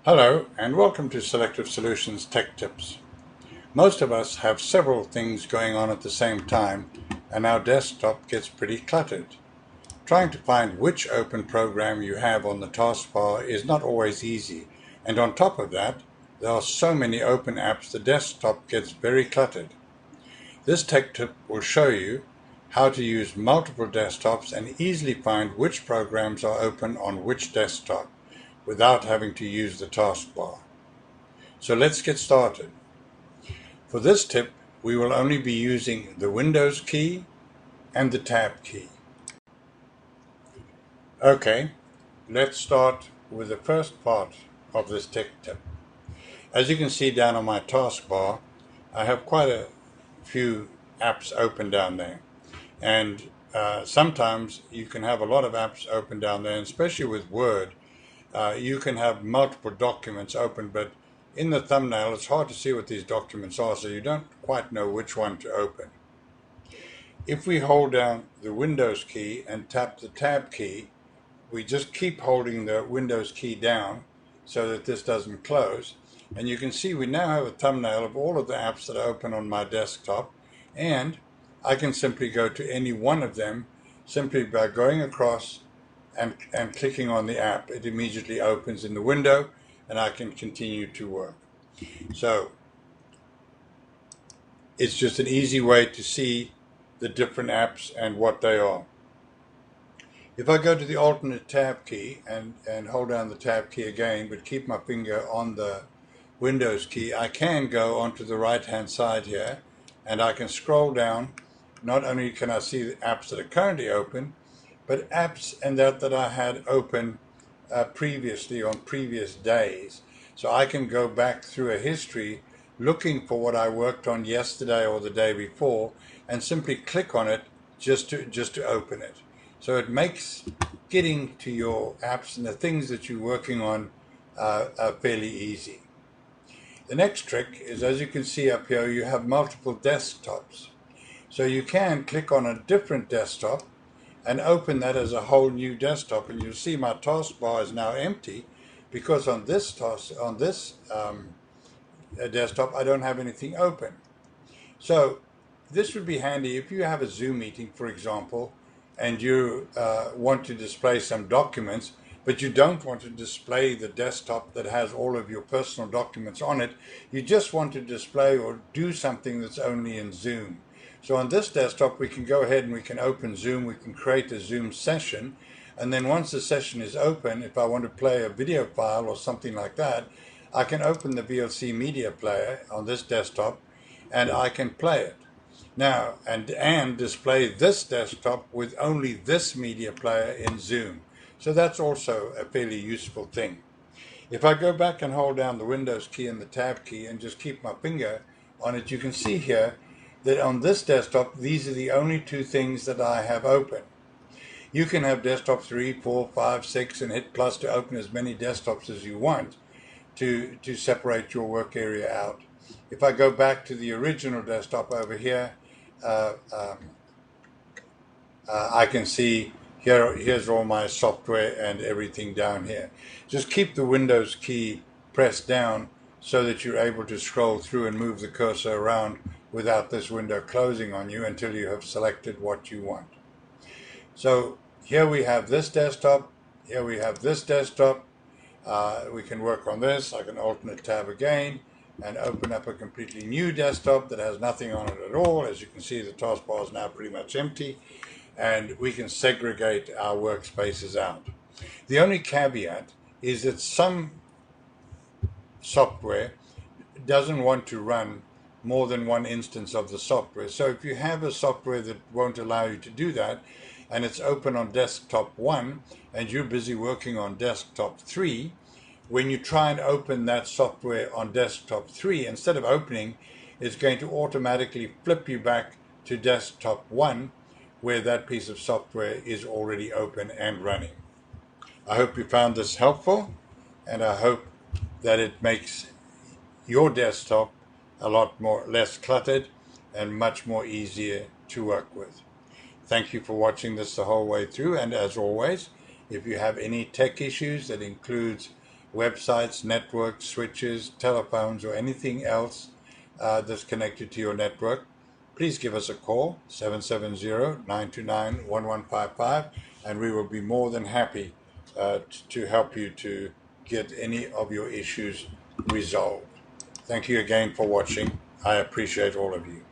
Hello and welcome to Selective Solutions Tech Tips. Most of us have several things going on at the same time and our desktop gets pretty cluttered. Trying to find which open program you have on the taskbar is not always easy, and on top of that, there are so many open apps the desktop gets very cluttered. This tech tip will show you how to use multiple desktops and easily find which programs are open on which desktop without having to use the taskbar. So let's get started. For this tip, we will only be using the Windows key and the Tab key. Okay, let's start with the first part of this tech tip. As you can see down on my taskbar, I have quite a few apps open down there. And sometimes you can have a lot of apps open down there, and especially with Word, you can have multiple documents open, but in the thumbnail it's hard to see what these documents are, so you don't quite know which one to open. If we hold down the Windows key and tap the Tab key, we just keep holding the Windows key down so that this doesn't close, and you can see we now have a thumbnail of all of the apps that are open on my desktop, and I can simply go to any one of them simply by going across and clicking on the app. It immediately opens in the window and I can continue to work. So it's just an easy way to see the different apps and what they are. If I go to the alternate Tab key and hold down the Tab key again, but keep my finger on the Windows key, I can go onto the right hand side here and I can scroll down. Not only can I see the apps that are currently open, but apps and that I had open previously on previous days. So I can go back through a history looking for what I worked on yesterday or the day before and simply click on it just to open it. So it makes getting to your apps and the things that you're working on fairly easy. The next trick is, as you can see up here, you have multiple desktops. So you can click on a different desktop and open that as a whole new desktop, and you'll see my taskbar is now empty because on this desktop I don't have anything open. So this would be handy if you have a Zoom meeting, for example, and you want to display some documents, but you don't want to display the desktop that has all of your personal documents on it. You just want to display or do something that's only in Zoom. So on this desktop, we can go ahead and we can open Zoom. We can create a Zoom session. And then once the session is open, if I want to play a video file or something like that, I can open the VLC media player on this desktop and I can play it. Now, and display this desktop with only this media player in Zoom. So that's also a fairly useful thing. If I go back and hold down the Windows key and the Tab key and just keep my finger on it, you can see here that on this desktop, these are the only two things that I have open. You can have desktop 3, 4, 5, 6 and hit plus to open as many desktops as you want to separate your work area out. If I go back to the original desktop over here, I can see here's all my software and everything down here. Just keep the Windows key pressed down so that you're able to scroll through and move the cursor around without this window closing on you until you have selected what you want. So here we have this desktop, here we have this desktop. We can work on this. I can alternate tab again and open up a completely new desktop that has nothing on it at all. As you can see, the taskbar is now pretty much empty, and we can segregate our workspaces out. The only caveat is that some software doesn't want to run more than one instance of the software. So if you have a software that won't allow you to do that, and it's open on desktop 1, and you're busy working on desktop 3, when you try and open that software on desktop 3, instead of opening, it's going to automatically flip you back to desktop 1, where that piece of software is already open and running. I hope you found this helpful, and I hope that it makes your desktop a lot less cluttered and much more easier to work with. Thank you for watching this the whole way through, and as always, if you have any tech issues that includes websites, networks, switches, telephones, or anything else that's connected to your network, please give us a call, 770-929-1155, and we will be more than happy to help you to get any of your issues resolved. Thank you again for watching. I appreciate all of you.